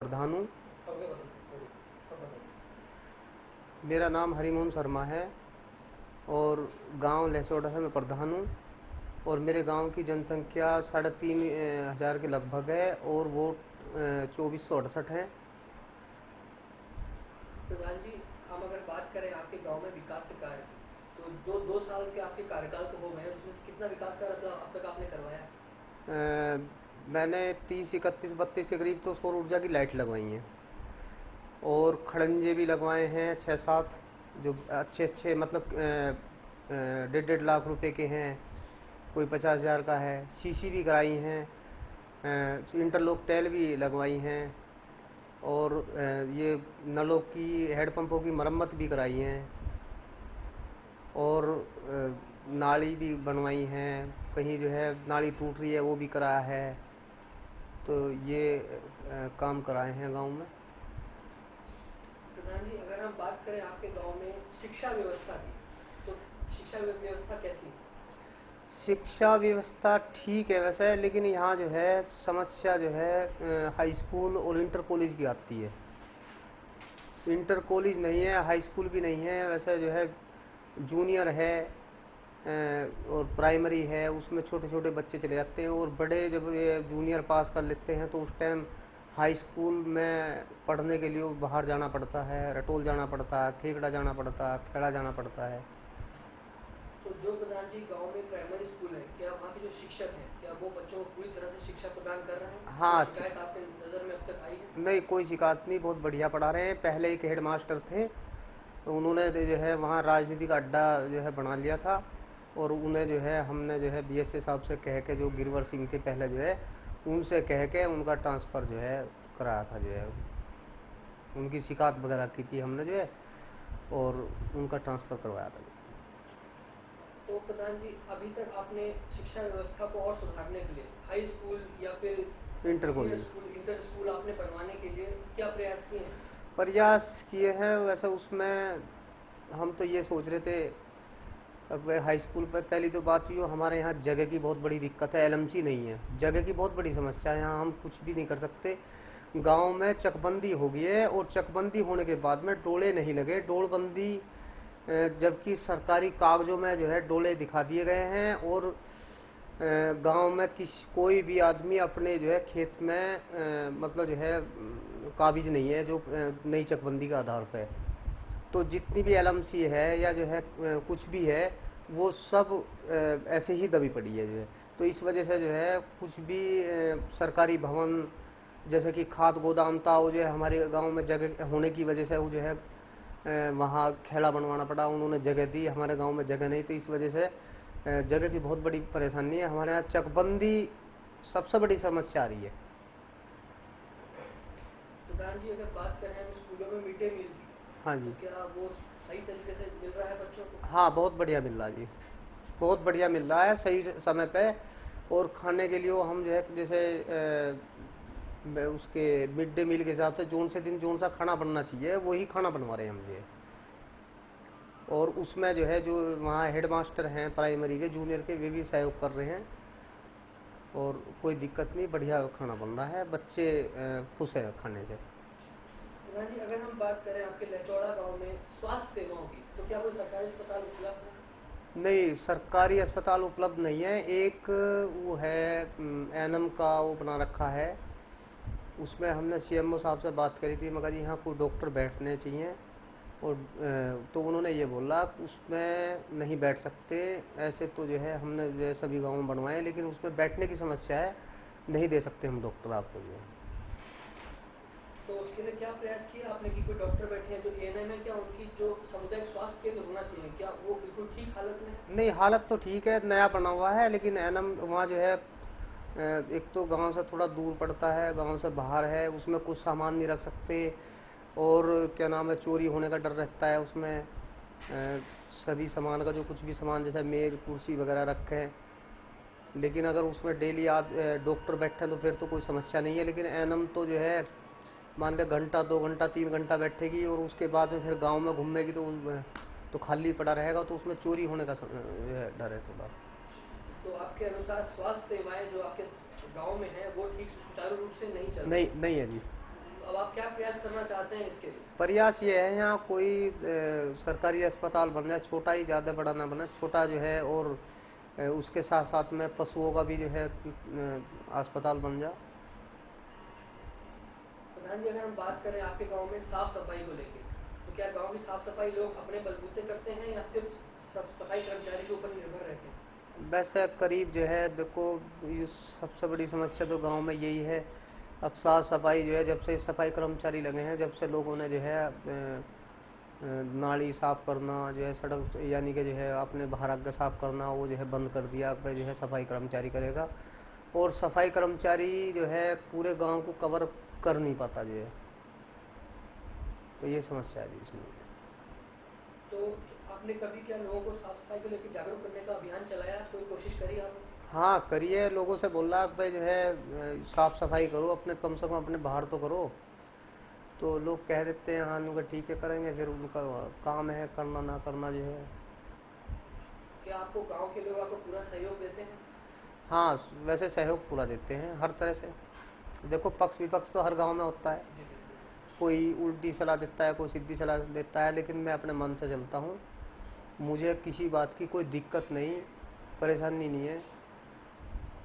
प्रधान हूँ। मेरा नाम हरिमोहन शर्मा है और गांव लहचौड़ा से मैं प्रधान हूँ। और मेरे गांव की जनसंख्या 3,500 के लगभग है और वोट 2468 है। प्रधान जी, हम अगर बात करें आपके गांव में विकास कार्य की, तो जो 2 साल के आपके कार्यकाल को हो गए हैं, उसमें से कितना विकास कार्य अब तक आपने करवाया है? मैंने 30, 31, 32 के करीब तो सौर ऊर्जा की लाइट लगवाई हैं और खड़ंजे भी लगवाए हैं 6-7, जो अच्छे अच्छे मतलब 1.5 लाख रुपए के हैं, कोई 50,000 का है। सीसी भी कराई हैं, इंटरलॉक टैल भी लगवाई हैं और ये नलों की हेडपंपों की मरम्मत भी कराई हैं और नाली भी बनवाई हैं। कहीं जो है नाली टूट रही है वो भी कराया है। तो ये काम कराए हैं गांव में। प्रधान जी, अगर हम बात करें आपके गांव में शिक्षा व्यवस्था की, तो शिक्षा व्यवस्था कैसी है? शिक्षा व्यवस्था ठीक है वैसे, लेकिन यहाँ जो है समस्या जो है हाई स्कूल और इंटर कॉलेज की आती है। इंटर कॉलेज नहीं है, हाई स्कूल भी नहीं है वैसे, जो है जूनियर है और प्राइमरी है, उसमें छोटे छोटे बच्चे चले जाते हैं। और बड़े जब ये जूनियर पास कर लेते हैं तो उस टाइम हाई स्कूल में पढ़ने के लिए बाहर जाना पड़ता है, रटोल जाना पड़ता है, खेकड़ा जाना पड़ता है, खेड़ा जाना पड़ता है। तो जो प्रधान जी गांव में प्राइमरी स्कूल है, क्या वहाँ के जो शिक्षक हैं, क्या वो बच्चों को पूरी तरह से शिक्षा प्रदान कर रहे हैं? कोई हाँ, शिकायत आपके नज़र में अब तक आई है? नहीं कोई शिकायत नहीं, बहुत बढ़िया पढ़ा रहे हैं। पहले एक हेड मास्टर थे तो उन्होंने जो है वहाँ राजनीति का अड्डा जो है बना लिया था और उन्हें जो है हमने जो है बीएसए साहब से कह के, जो गिरवर सिंह थे पहले, जो है उनसे कह के उनका ट्रांसफ़र जो है कराया था। जो है उनकी शिकायत वगैरह की थी हमने जो है और उनका ट्रांसफ़र करवाया था। तो प्रधान जी, अभी तक आपने शिक्षा व्यवस्था को और सुधारने के लिए हाई स्कूल या फिर inter junior college school, inter school आपने बनवाने के लिए क्या प्रयास किए हैं? प्रयास किए हैं वैसे। उसमें हम तो ये सोच रहे थे, अब हाई स्कूल पर पहली तो बात ये, हमारे यहाँ जगह की बहुत बड़ी दिक्कत है, एलएमसी नहीं है, जगह की बहुत बड़ी समस्या है यहाँ, हम कुछ भी नहीं कर सकते। गांव में चकबंदी हो गई है और चकबंदी होने के बाद में डोले नहीं लगे, डोलबंदी जबकि सरकारी कागजों में जो है डोले दिखा दिए गए हैं और गांव में कोई भी आदमी अपने जो है खेत में मतलब जो है काबिज नहीं है, जो नई चकबंदी का आधार पे। तो जितनी भी एलएमसी है या जो है कुछ भी है, वो सब ऐसे ही दबी पड़ी है जो है। तो इस वजह से जो है कुछ भी सरकारी भवन, जैसे कि खाद गोदाम था, वो जो है हमारे गांव में जगह होने की वजह से वो जो है वहाँ खेड़ा बनवाना पड़ा। उन्होंने जगह दी, हमारे गांव में जगह नहीं, तो इस वजह से जगह की बहुत बड़ी परेशानी है हमारे यहाँ। चकबंदी सबसे बड़ी समस्या आ रही है। प्रधान जी, अगर बात करें हम स्कूलों में मिड डे मील की, हाँ जी। तो क्या वो सही तरीके से मिल रहा है बच्चों को? हाँ, बहुत बढ़िया मिल रहा है जी, बहुत बढ़िया मिल रहा है सही समय पे। और खाने के लिए वो हम जो है जैसे उसके मिड डे मील के हिसाब से जोन से दिन जोन सा खाना बनना चाहिए वही खाना बनवा रहे हैं हम ये। और उसमें जो है जो वहाँ हेड मास्टर हैं प्राइमरी के, जूनियर के, वे भी सहयोग कर रहे हैं और कोई दिक्कत नहीं, बढ़िया खाना बन रहा है, बच्चे खुश हैं खाने से। प्रधान जी, अगर हम बात करें आपके लचौड़ा गांव में स्वास्थ्य सेवाओं की, तो क्या कोई सरकारी अस्पताल उपलब्ध है? नहीं, सरकारी अस्पताल उपलब्ध नहीं है। एक वो है एनम का वो बना रखा है, उसमें हमने सीएमओ साहब से बात करी थी, मगर यहाँ कोई डॉक्टर बैठने चाहिए और तो उन्होंने ये बोला कि उसमें नहीं बैठ सकते। ऐसे तो जो है हमने जो है सभी गाँव में बनवाए, लेकिन उसमें बैठने की समस्या है, नहीं दे सकते हम डॉक्टर आपको जो है। तो उसके लिए क्या प्रयास किया आपने कि कोई डॉक्टर बैठे हैं जो एएनएम है, क्या उनकी जो सामुदायिक स्वास्थ्य केंद्र होना चाहिए, क्या वो बिल्कुल ठीक हालत में है? नहीं, हालत तो ठीक है, नया बना हुआ है, लेकिन एनम वहाँ जो है एक तो गांव से थोड़ा दूर पड़ता है, गांव से बाहर है, उसमें कुछ सामान नहीं रख सकते और क्या नाम है, चोरी होने का डर रहता है उसमें। सभी सामान का, जो कुछ भी सामान जैसे मेज कुर्सी वगैरह रखें, लेकिन अगर उसमें डेली आज डॉक्टर बैठे तो फिर तो कोई समस्या नहीं है। लेकिन एनम तो जो है मान ले घंटा 2 घंटा 3 घंटा बैठेगी और उसके बाद में फिर गांव में घूमेगी तो खाली पड़ा रहेगा, तो उसमें चोरी होने का जो है डर है थोड़ा। तो आपके अनुसार स्वास्थ्य सेवाएं जो आपके गांव में हैं, वो ठीक सुचारू रूप से नहीं चल रही नहीं, हैं? नहीं है जी। तो अब आप क्या प्रयास करना चाहते हैं इसके लिए? प्रयास ये है यहाँ कोई सरकारी अस्पताल बन जाए, छोटा ही, ज़्यादा बड़ा ना बने, छोटा जो है, और उसके साथ साथ में पशुओं का भी जो है अस्पताल बन जाए। प्रधान जी, अगर हम बात करें आपके गांव में साफ सफाई को लेके, तो क्या गांव की साफ सफाई लोग अपने बलबूते करते हैं या सिर्फ सफाई कर्मचारी के ऊपर निर्भर रहते हैं? वैसे करीब जो है देखो, ये सबसे बड़ी समस्या तो गांव में यही है। अब साफ सफाई जो है, जब से सफाई कर्मचारी लगे हैं, जब से लोगों ने जो है नाली साफ करना, जो है सड़क यानी कि जो है अपने बाहर आगे साफ करना, वो जो है बंद कर दिया। अब जो है सफाई कर्मचारी करेगा, और सफाई कर्मचारी जो है पूरे गांव को कवर कर नहीं पाता जो है, तो ये समस्या है जी इसमें। तो आपने कभी क्या लोगों को साफ सफाई को लेकर जागरूक करने का अभियान चलाया, कोई कोशिश करी आपने? हाँ करिए, लोगों से बोल रहा है भाई जो है साफ सफाई करो अपने, कम से कम अपने बाहर तो करो। तो लोग कह देते हैं हाँ उनका ठीक है करेंगे, फिर उनका काम है करना ना करना जो है। क्या आपको गांव के लोग आपको पूरा सहयोग देते हैं? हाँ वैसे सहयोग पूरा देते हैं हर तरह से। देखो पक्ष विपक्ष तो हर गांव में होता है, जी बिल्कुल। कोई उल्टी सलाह देता है, कोई सीधी सलाह देता है, लेकिन मैं अपने मन से चलता हूँ। मुझे किसी बात की कोई दिक्कत नहीं, परेशानी नहीं है,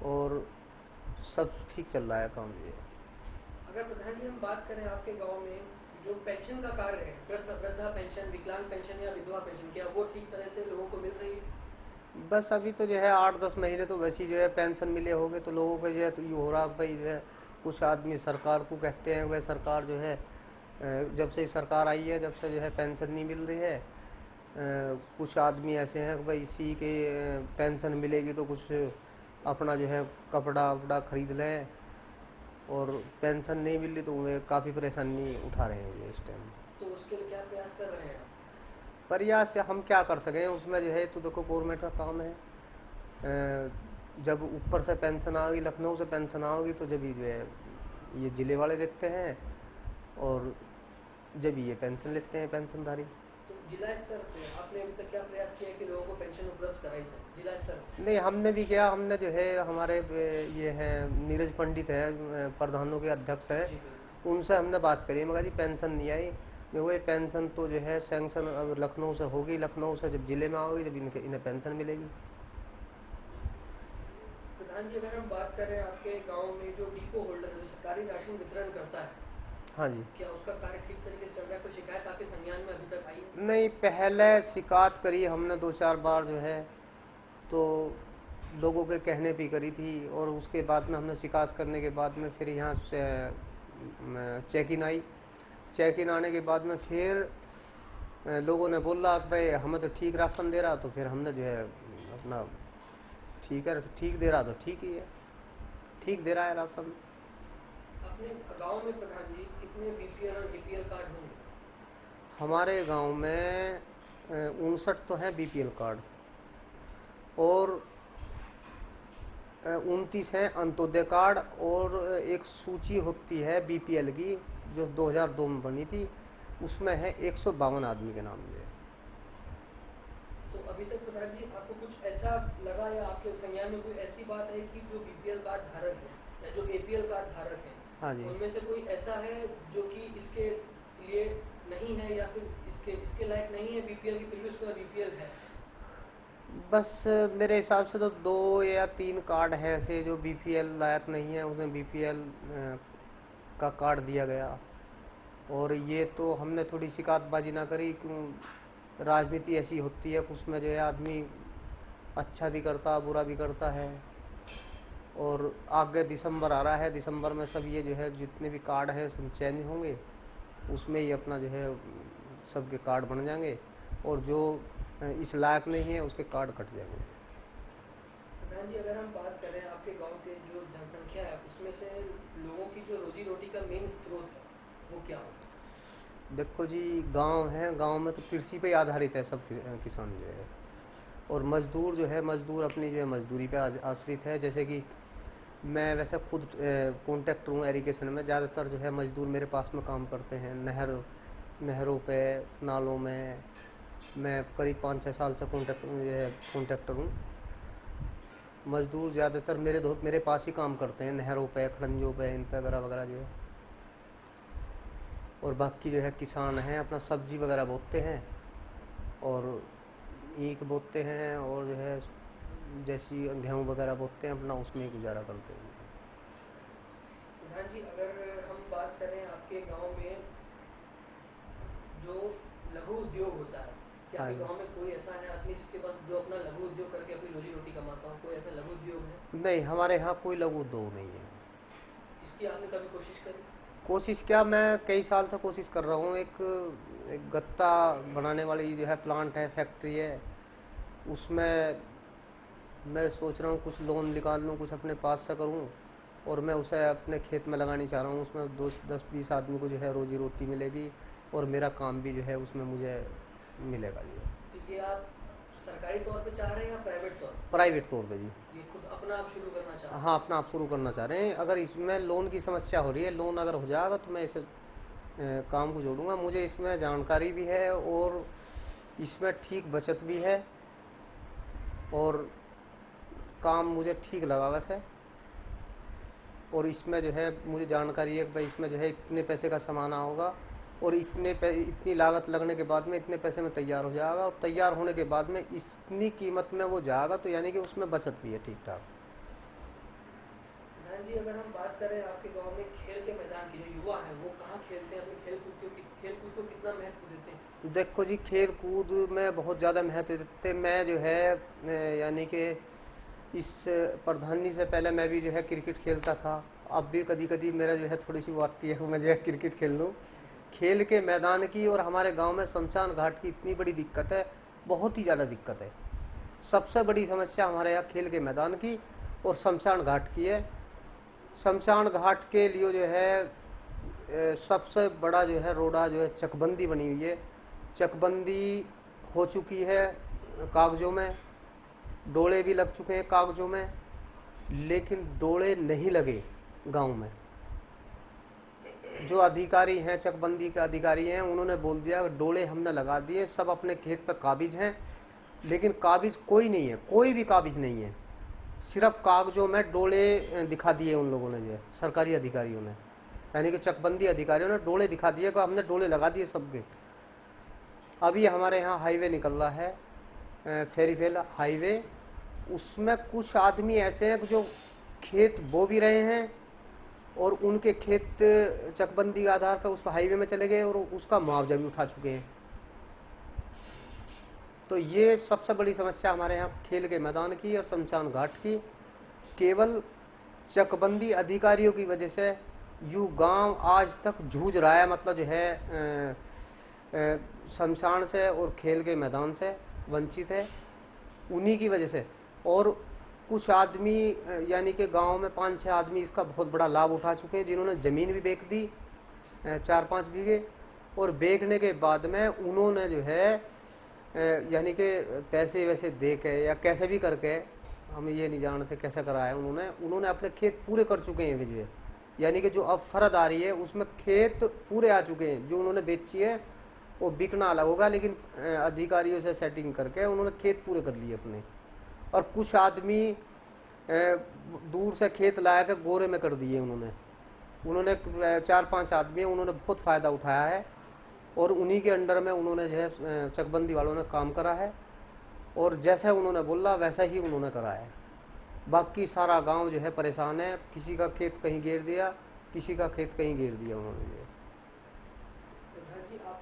और सब ठीक चल रहा है काम ये। अगर प्रधान जी हम बात करें आपके गांव में जो पेंशन का कार्य है, वृद्धा पेंशन, विकलांग पेंशन या विधवा पेंशन, क्या वो ठीक तरह से लोगों को मिल रही है? बस अभी तो जो है 8-10 महीने तो वैसी जो है पेंशन मिले होंगे, तो लोगों को जो है तो ये हो रहा भाई जो है, कुछ आदमी सरकार को कहते हैं, वह सरकार जो है जब से सरकार आई है, जब से जो है पेंशन नहीं मिल रही है। कुछ आदमी ऐसे हैं कि भाई इसी के पेंशन मिलेगी तो कुछ अपना जो है कपड़ा वपड़ा खरीद लें, और पेंशन नहीं मिल रही तो वे काफ़ी परेशानी उठा रहे हैं ये इस टाइम। तो उसके लिए क्या प्रयास कर रहे हैं आप? प्रयास से हम क्या कर सकें उसमें जो है, तो देखो गवर्नमेंट का काम है। जब ऊपर से पेंशन आ गई, लखनऊ से पेंशन आ गई, तो जब ये जो है ये ज़िले वाले देते हैं, और जब ये पेंशन लेते हैं पेंशनधारी। तो जिला स्तर पे आपने अभी तक क्या प्रयास किया है कि लोगों को पेंशन उपलब्ध कराई जाए जिला स्तर पे? नहीं हमने भी किया, हमने जो है हमारे ये हैं नीरज पंडित है, प्रधानों के अध्यक्ष हैं, जी बिल्कुल। उनसे हमने बात करी, मगर जी पेंशन नहीं आई। जो वो पेंशन तो जो है सैंक्शन अब लखनऊ से होगी, लखनऊ से जब ज़िले में आओगी जब इनके इन्हें पेंशन मिलेगी। प्रधान जी, अगर हम बात करें आपके गांव में जो डिपो होल्डर जो सरकारी राशन वितरण करता है, हाँ जी। क्या उसका कार्य ठीक तरीके से चल रहा है? कोई शिकायत आपके संज्ञान में अभी तक आई है? नहीं, पहले शिकायत करी हमने 2-4 बार जो है, तो लोगों के कहने पे करी थी, और उसके बाद में हमने शिकायत करने के बाद में फिर यहाँ से check in I. Check in आने के बाद में फिर लोगों ने बोला कि भाई हमें तो ठीक राशन दे रहा, तो फिर हमने जो है अपना ठीक है, ठीक दे रहा तो ठीक ही है, ठीक दे रहा है राशन। अपने गांव में प्रधान जी कितने बीपीएल और एपीएल कार्ड होंगे? हमारे गांव में 59 तो हैं बीपीएल कार्ड, और 29 हैं अंत्योदय कार्ड, और एक सूची होती है बीपीएल की जो 2002 में बनी थी, उसमें है 152 आदमी के नाम में। तो अभी तक प्रधान जी आपको कुछ ऐसा लगा या आपके संज्ञान में कोई ऐसी बात है कि जो बीपीएल कार्ड धारक है या जो एपीएल कार्ड धारक है, हाँ जी। उनमें से कोई ऐसा है जो कि इसके लिए नहीं है या फिर इसके इसके लायक नहीं है बीपीएल की, फिर भी उसका बीपीएल है? बस मेरे हिसाब से तो 2 या 3 कार्ड हैं ऐसे जो बीपीएल लायक नहीं है, उसमें बीपीएल का कार्ड दिया गया। और ये तो हमने थोड़ी शिकायतबाजी ना करी, क्यों राजनीति ऐसी होती है कि उसमें जो है आदमी अच्छा भी करता बुरा भी करता है। और आगे दिसंबर आ रहा है, दिसंबर में सब ये जो है जितने भी कार्ड हैं सब चेंज होंगे, उसमें ही अपना जो है सबके कार्ड बन जाएंगे, और जो इस लायक नहीं है उसके कार्ड कट जाएंगे। प्रधान जी, अगर हम बात करें आपके गांव के जो जनसंख्या है उसमें से लोगों की जो रोजी रोटी का मेन स्रोत है वो क्या होता है? देखो जी, गांव है, गांव में तो कृषि पे आधारित है सब किसान जो है, और मजदूर जो है, मजदूर अपनी जो है मजदूरी पे आश्रित है। जैसे कि मैं वैसे खुद कॉन्ट्रैक्टर हूँ एरिगेशन में, ज़्यादातर जो है मजदूर मेरे पास में काम करते हैं नहरों पे, नालों में। मैं करीब 5-6 साल से कॉन्ट्रैक्टर हूँ। मजदूर ज़्यादातर मेरे पास ही काम करते हैं, नहरों पे, खड़ंजों पे, इन पे वगैरह वगैरह जो है। और बाकी जो है किसान हैं अपना सब्जी वगैरह बोते हैं और ईख बोते हैं और जो है जैसी गेहूँ वगैरह बोते हैं अपना उसमें ही गुजारा करते हैं। प्रधान जी, अगर हम बात करें आपके गांव में जो लघु उद्योग होता है, क्या हाँ आपके जी। गांव में कोई ऐसा है आदमी जिसके पास जो अपना लघु उद्योग करके अपनी रोजी रोटी कमाता हो? कोई ऐसा लघु उद्योग है? नहीं, हमारे यहाँ कोई लघु उद्योग नहीं है। इसकी आपने कभी कोशिश करी? कोशिश क्या, मैं कई साल से कोशिश कर रहा हूँ। एक गत्ता बनाने वाली जो है प्लांट है, फैक्ट्री है, उसमें मैं सोच रहा हूँ कुछ लोन निकाल लूँ, कुछ अपने पास से करूँ और मैं उसे अपने खेत में लगानी चाह रहा हूँ। उसमें 10-20 आदमी को जो है रोजी रोटी मिलेगी और मेरा काम भी जो है उसमें मुझे मिलेगा जो है। तो ये आप सरकारी तौर पे चाह रहे हैं या प्राइवेट तौर पे? प्राइवेट तौर पे जी। ये खुद अपना आप शुरू करना चाह रहे हैं? हाँ, अपना आप शुरू करना चाह रहे हैं। अगर इसमें लोन की समस्या हो रही है, लोन अगर हो जाएगा तो मैं इस काम को जोड़ूंगा। मुझे इसमें जानकारी भी है और इसमें ठीक बचत भी है और काम मुझे ठीक लगा वैसे। और इसमें जो है मुझे जानकारी है कि भाई इसमें जो है इतने पैसे का सामान होगा और इतनी लागत लगने के बाद में इतने पैसे में तैयार हो जाएगा और तैयार होने के बाद में इतनी कीमत में वो जाएगा, तो यानी कि उसमें बचत भी है ठीक ठाक। प्रधान जी, अगर हम बात करें आपके गांव में खेल के मैदान की, जो युवा हैं वो कहाँ खेलते हैं? अपने खेल कूद को कितना महत्व देते हैं? देखो जी, खेल कूद में बहुत ज़्यादा महत्व देते हैं। मैं जो है यानी कि इस प्रधानी से पहले मैं भी जो है क्रिकेट खेलता था। अब भी कभी कभी मेरा जो है थोड़ी सी वो आती है कि मैं जो है क्रिकेट खेल लूँ। खेल के मैदान की और हमारे गांव में शमशान घाट की इतनी बड़ी दिक्कत है, बहुत ही ज़्यादा दिक्कत है। सबसे बड़ी समस्या हमारे यहाँ खेल के मैदान की और शमशान घाट की है। शमशान घाट के लिए जो है सबसे बड़ा जो है रोड़ा जो है चकबंदी बनी हुई है। चकबंदी हो चुकी है कागजों में, डोले भी लग चुके हैं कागजों में, लेकिन डोले नहीं लगे गांव में। जो अधिकारी हैं, चकबंदी के अधिकारी हैं, उन्होंने बोल दिया डोले हमने लगा दिए, सब अपने खेत पर काबिज हैं, लेकिन काबिज कोई नहीं है, कोई भी काबिज नहीं है। सिर्फ कागजों में डोले दिखा दिए उन लोगों ने, जो है सरकारी अधिकारियों ने, यानी कि चकबंदी अधिकारियों ने डोले दिखा दिए कि हमने डोले लगा दिए सबके। अभी हमारे यहाँ हाईवे निकल रहा है, फेरीफेल हाईवे, उसमें कुछ आदमी ऐसे हैं जो खेत बो भी रहे हैं और उनके खेत चकबंदी के आधार पर उस पर हाईवे में चले गए और उसका मुआवजा भी उठा चुके हैं। तो ये सबसे बड़ी समस्या हमारे यहाँ खेल के मैदान की और शमशान घाट की, केवल चकबंदी अधिकारियों की वजह से यू गांव आज तक जूझ रहा है, मतलब जो है शमशान से और खेल के मैदान से वंचित है उन्हीं की वजह से। और कुछ आदमी यानी कि गांव में 5-6 आदमी इसका बहुत बड़ा लाभ उठा चुके हैं, जिन्होंने ज़मीन भी बेच दी 4-5 बीघे, और बेचने के बाद में उन्होंने जो है यानी कि पैसे वैसे दे के या कैसे भी करके, हम ये नहीं जानते कैसे करा है उन्होंने अपने खेत पूरे कर चुके हैं विजय। यानी कि जो अब फर्द आ रही है उसमें खेत पूरे आ चुके हैं। जो उन्होंने बेची है वो बिकना अलग होगा, लेकिन अधिकारियों से सेटिंग करके उन्होंने खेत पूरे कर लिए अपने। और कुछ आदमी दूर से खेत लाया के गोरे में कर दिए उन्होंने 4-5 आदमी, उन्होंने बहुत फ़ायदा उठाया है और उन्हीं के अंडर में उन्होंने जो है चकबंदी वालों ने काम करा है और जैसे उन्होंने बोला वैसा ही उन्होंने करा है। बाकी सारा गांव जो है परेशान है, किसी का खेत कहीं घेर दिया, किसी का खेत कहीं घेर दिया उन्होंने जो है। प्रधान जी, आप